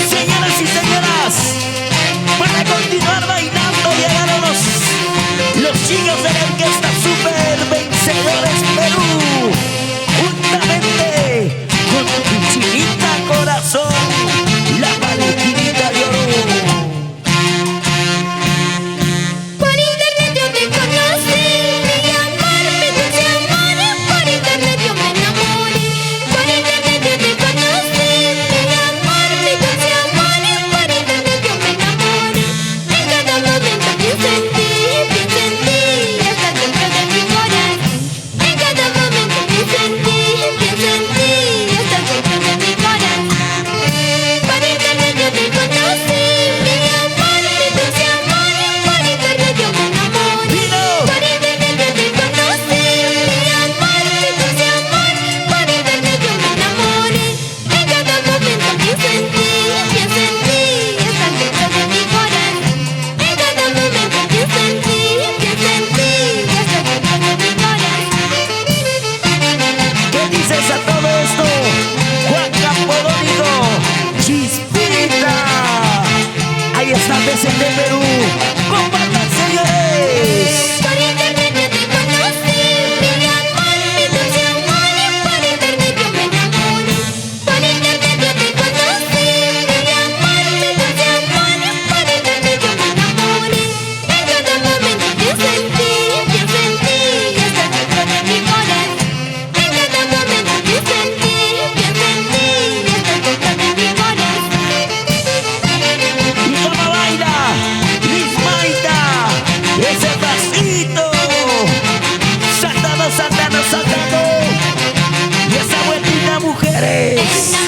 Señoras y señoras, para continuar bailando llegaron los chicos de la orquesta Super Vencedores Perú, juntamente con tu chinita corazón, la Valentinita de Oro. Por internet yo te conocí, mi amor, mi dulce amor. Por internet yo me enamoré. Por internet yo te conocí, mi amor, mi dulce amor. Por internet yo me enamoré. En cada momento pienso en ti, estás dentro de mi corazón. En cada momento pienso en ti, estás dentro de mi corazón. Por internet yo te conocí, mi amor, mi dulce amor. Por internet yo me enamoré. Por internet yo te conocí, mi amor, mi dulce amor. Por internet yo me enamoré. En cada momento pienso en ti, estás dentro de mi corazón. En cada momento pienso en ti, estás dentro de mi corazón. ¿Qué dices a todo esto, Juan Campodónico? Chispita. Ahí está desde Perú. ¡Compartan, señores! Por internet yo te conocí, mi amor, mi dulce amor. Por internet yo me enamoré. Por internet yo te conocí, mi amor, mi dulce amor. Por internet yo me enamoré. En cada momento pienso en ti, estás dentro de mi corazón. En cada momento pienso en ti, estás dentro de mi corazón. ¿Y cómo baila? Liz Maita, ese pasito. Saltando, saltando, saltando. Y esa vueltita, mujeres.